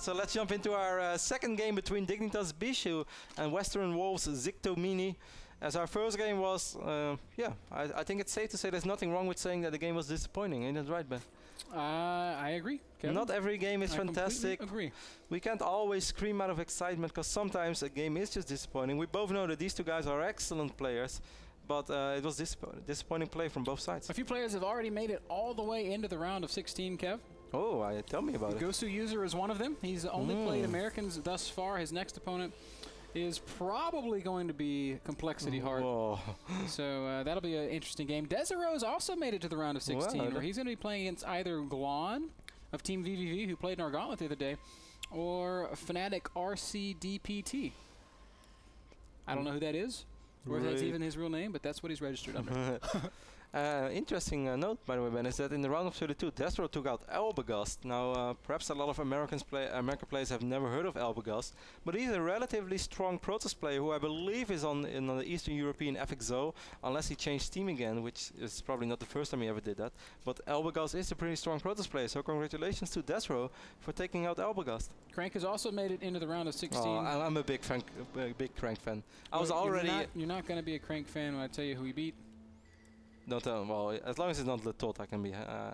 So let's jump into our second game between Dignitas Bischu and Western Wolves Ziktomini. As our first game was, yeah, I think it's safe to say there's nothing wrong with saying that the game was disappointing. Ain't that right, Ben? I agree, Kevin. Not every game is fantastic. I agree. We can't always scream out of excitement because sometimes a game is just disappointing. We both know that these two guys are excellent players, but it was disappointing play from both sides. A few players have already made it all the way into the round of 16, Kev. Oh, tell me about it. Gosu User is one of them. He's only played Americans thus far. His next opponent is probably going to be Complexity Heart. So that'll be an interesting game. Desiro's also made it to the round of 16, where he's going to be playing against either Glon of Team VVV, who played in our gauntlet the other day, or Fnatic RCDPT. I don't know who that is, or if that's even his real name, but that's what he's registered under. Interesting note, by the way, Ben, is that in the round of 32, Desro took out Albagast. Now, perhaps a lot of American players have never heard of Albagast, but he's a relatively strong Protoss player who I believe is on the Eastern European FXO, unless he changed team again, which is probably not the first time he ever did that. But Albagast is a pretty strong Protoss player, so congratulations to Desro for taking out Albagast. Crank has also made it into the round of 16. Oh, I'm a big Crank fan. I was already... You're not going to be a Crank fan when I tell you who he beat. Don't tell him. Well, as long as it's not Letod, I can be.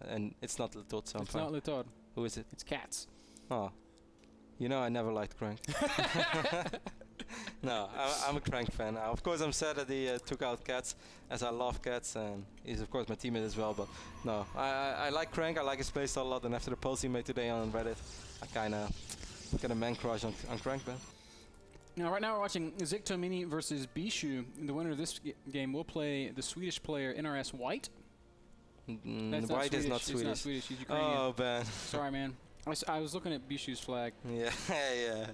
And it's not Letod, so I'm fine. It's not Letod. Who is it? It's Cats. Oh. You know, I never liked Crank. No, I'm a Crank fan. Of course, I'm sad that he took out Cats, as I love Cats, and he's, of course, my teammate as well. But no, I like Crank. I like his playstyle a lot. And after the post he made today on Reddit, I kind of got a man crush on Crank, man. Now, right now we're watching Ziktomini versus Bischu. The winner of this game will play the Swedish player NRS White. White is not Swedish. He's not Swedish. He's Ukrainian. Oh, Ben. Sorry, man. I was looking at Bischu's flag. Yeah, yeah.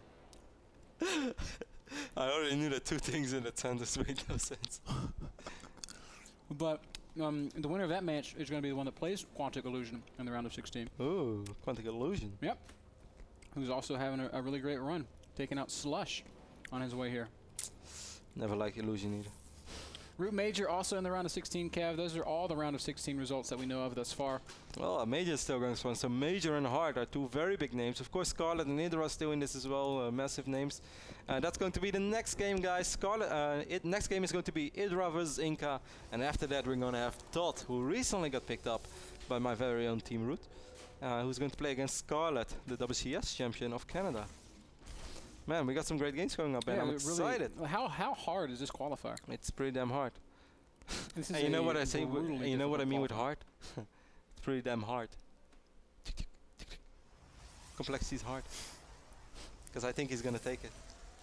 I already knew that two things in a sentence made no sense. But the winner of that match is going to be the one that plays Quantic Illusion in the round of 16. Ooh, Quantic Illusion. Yep. Who's also having a really great run, taking out Slush on his way here. Never liked Illusion either. Root Major also in the round of 16, Cav. Those are all the round of 16 results that we know of thus far. Well, Major is still going strong. So Major and Hard are two very big names. Of course, Scarlet and Hydra are still in this as well. Massive names. That's going to be the next game, guys. Scarlet. Next game is going to be Hydra versus Inca. And after that, we're going to have Todd, who recently got picked up by my very own Team Root, who's going to play against Scarlet, the WCS champion of Canada. Man, we got some great games going up, and I'm excited. Really, how hard is this qualifier? It's pretty damn hard. This is and you know what I say? You know what I mean with hard? It's pretty damn hard. Complexity is hard. Because I think he's gonna take it.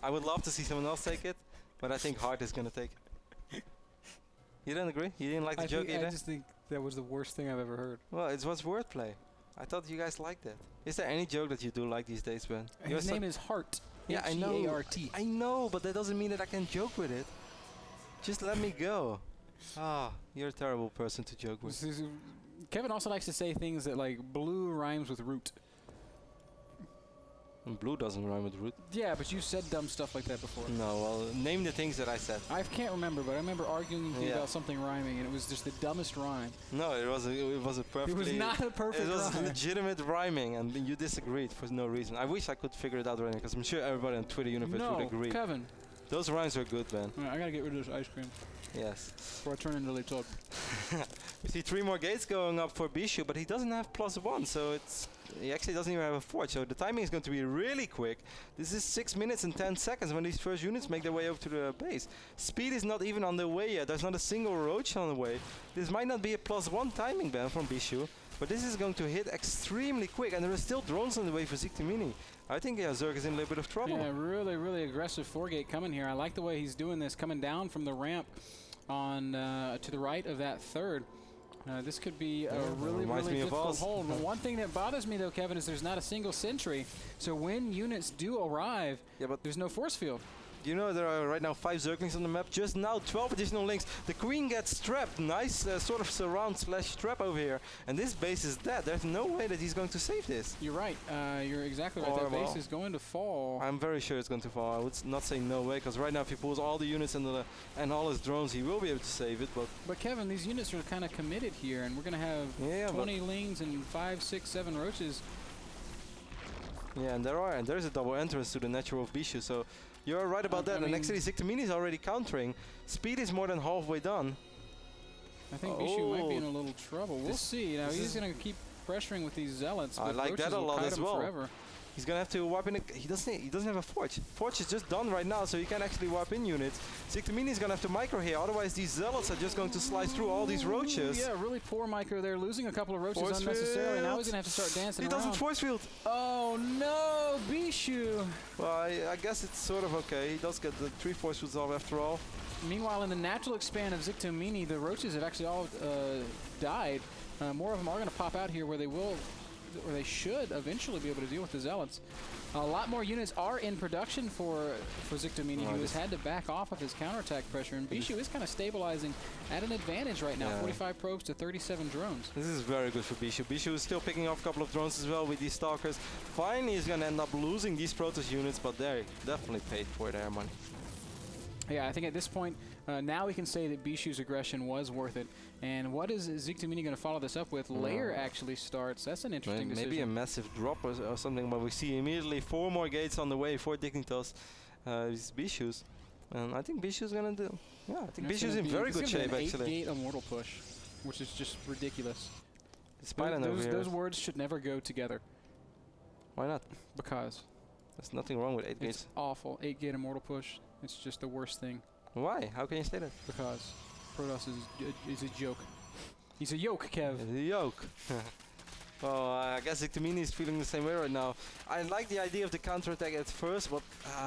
I would love to see someone else take it, but I think hard is gonna take it. You don't agree? You didn't like the joke either? I just think that was the worst thing I've ever heard. Well, it was wordplay. I thought you guys liked it. Is there any joke that you do like these days, Ben? His name is Hart. Yeah, I know. H-E-A-R-T. I know, but that doesn't mean that I can joke with it. Just let me go. Ah, you're a terrible person to joke with. Kevin also likes to say things that like blue rhymes with root. And blue doesn't rhyme with root. Yeah, but you said dumb stuff like that before. No, well, name the things that I said. I can't remember, but I remember arguing with you about something rhyming, and it was just the dumbest rhyme. No, it was a perfectly... It was not a perfect rhyme. It was legitimate rhyming, and you disagreed for no reason. I wish I could figure it out right now, because I'm sure everybody on Twitter universe would agree. No, Kevin. Those rhymes were good, man. I gotta get rid of this ice cream. Yes. Before I turn into Letod. We see 3 more gates going up for Bischu, but he doesn't have +1, so he actually doesn't even have a forge, so the timing is going to be really quick. This is 6 minutes and 10 seconds when these first units make their way over to the base. Speed is not even on the way yet. There's not a single roach on the way. This might not be a +1 timing ban from Bischu, but this is going to hit extremely quick, and there are still drones on the way for Ziktomini. I think Zerg is in a little bit of trouble. Yeah, really, really aggressive 4-gate coming here. I like the way he's doing this, coming down from the ramp on to the right of that third. This could be a really difficult hold. One thing that bothers me, though, Kevin, is there's not a single sentry. So when units do arrive, there's no force field. You know there are right now 5 Zerglings on the map. Just now 12 additional links. The Queen gets trapped. Nice sort of surround / trap over here. And this base is dead. There's no way that he's going to save this. You're right. You're exactly right. That base is going to fall. I'm very sure it's going to fall. I would not say no way, because right now if he pulls all the units and all his drones, he will be able to save it. But Kevin, these units are kind of committed here, and we're going to have 20 lings and 5, 6, 7 roaches. Yeah, and there's a double entrance to the natural of Bischu, so you're right about that. I And mean actually Ziktomini is already countering. Speed is more than halfway done. I think Bischu might be in a little trouble. We'll see. Now he's going to keep pressuring with these zealots. I like that a lot as well. Forever. He's gonna have to warp in. He doesn't have a forge. Forge is just done right now, so he can actually warp in units. Ziktomini is gonna have to micro here, otherwise these zealots are just going to slice through all these roaches. Yeah, really poor micro there, losing a couple of roaches unnecessarily. Now he's gonna have to start dancing around. He doesn't force field. Oh no, Bischu. Well, I guess it's sort of okay. He does get the 3 force fields off after all. Meanwhile, in the natural expand of Ziktomini, the roaches have actually all died. More of them are gonna pop out here where they will. Or they should eventually be able to deal with the zealots. A lot more units are in production for Ziktomini, who has had to back off of his counterattack pressure. And Bischu is kind of stabilizing at an advantage right now, 45 probes to 37 drones. This is very good for Bischu. Bischu is still picking off a couple of drones as well with these stalkers. Finally, he's going to end up losing these Protoss units, but they definitely paid for their money. Yeah, I think at this point, now we can say that Bischu's aggression was worth it. And what is Ziktomini going to follow this up with? Lair actually starts. That's an interesting decision. Maybe a massive drop or something, but we see immediately 4 more gates on the way for Dignitas. It's Bischu's. And I think Bischu's going to do... Yeah, I think Bischu's in very good shape, actually. 8-gate immortal push, which is just ridiculous. Those words should never go together. Why not? Because. There's nothing wrong with 8 gates. It's awful. 8-gate immortal push. It's just the worst thing. Why? How can you say that? Because Protoss is a joke. He's a yoke, Kev. He's a yoke. Well, I guess Ziktomini is feeling the same way right now. I like the idea of the counterattack at first, but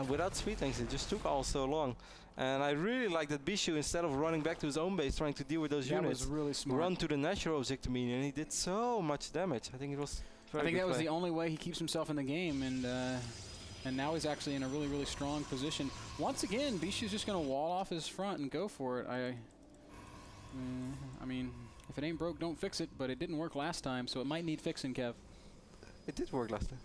without speed tanks, it just took all so long. And I really like that Bischu, instead of running back to his own base, trying to deal with those units, was really smart. Run to the natural of Ziktomini, and he did so much damage. I think it was very I think good that was play. the only way he keeps himself in the game, and now he's actually in a really, really strong position. Once again, Bischu's just going to wall off his front and go for it. I mean, if it ain't broke, don't fix it, but it didn't work last time, so it might need fixing, Kev. It did work last time.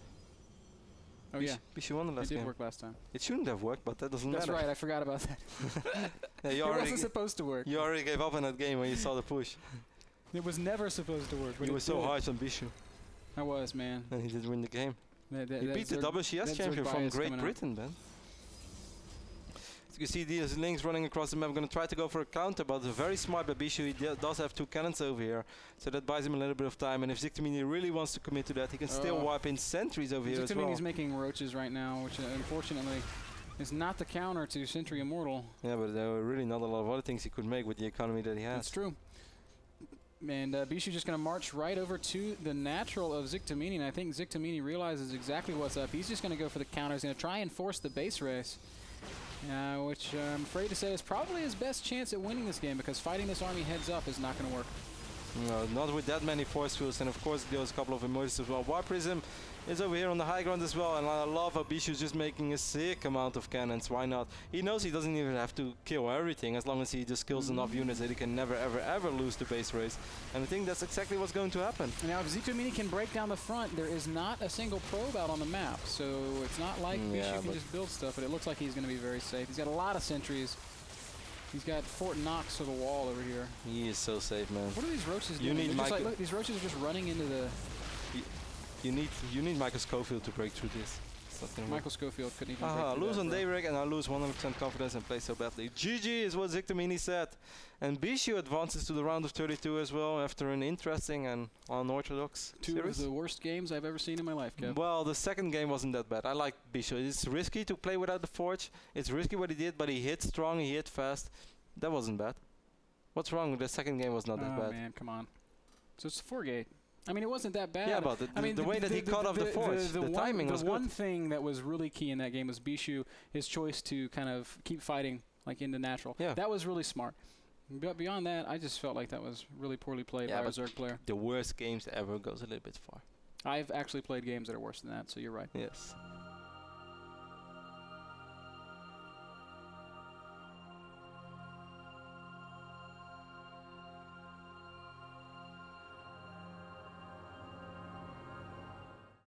Oh, yeah. Bischu won the last game. It did work last time. It shouldn't have worked, but that doesn't matter. That's right, I forgot about that. Yeah, it wasn't supposed to work. You already gave up on that game when you saw the push. It was never supposed to work. You were so harsh on Bischu. I was, man. And he did win the game. He beat the WCS champion champion from Great Britain, man. So you see these links running across the map. I'm going to try to go for a counter, but very smart by Bischu. He does have 2 cannons over here, so that buys him a little bit of time. And if Ziktomini really wants to commit to that, he can still wipe in sentries over here as well. Ziktomini's making roaches right now, which unfortunately is not the counter to Sentry Immortal. Yeah, but there were really not a lot of other things he could make with the economy that he has. That's true. And Bischu just going to march right over to the natural of Ziktomini, and I think Ziktomini realizes exactly what's up. He's just going to go for the counter. He's going to try and force the base race, which I'm afraid to say is probably his best chance at winning this game, because fighting this army heads up is not going to work. No, not with that many force fields, and of course there's a couple of emergencies as well. War Prism is over here on the high ground as well, and I love how Bischu's just making a sick amount of cannons. Why not? He knows he doesn't even have to kill everything, as long as he just kills enough units that he can never, ever, ever lose the base race. And I think that's exactly what's going to happen. Now, if Ziktomini can break down the front, there is not a single probe out on the map, so it's not like Bischu can just build stuff, but it looks like he's going to be very safe. He's got a lot of sentries. He's got Fort Knox to the wall over here. He is so safe, man. What are these roaches doing? Look, these roaches are just running into the... You need Michael Schofield to break through this. Michael Schofield couldn't even break through lose that, on Daybreak, and I lose 100% confidence and play so badly. GG is what Ziktomini said. And Bischu advances to the round of 32 as well, after an interesting and unorthodox series. 2 of the worst games I've ever seen in my life, Kev. Well, the second game wasn't that bad. I like Bischu. It's risky to play without the Forge. It's risky what he did, but he hit strong, he hit fast. That wasn't bad. What's wrong? The second game was not that bad. Oh, man, come on. So it's a 4-gate. I mean, it wasn't that bad. Yeah, but the way that he cut off the Forge, the timing was good. The one thing that was really key in that game was Bischu, his choice to kind of keep fighting like into natural. Yeah. That was really smart. But beyond that, I just felt like that was really poorly played by a Zerg player. The worst games ever goes a little bit far. I've actually played games that are worse than that, so you're right. Yes.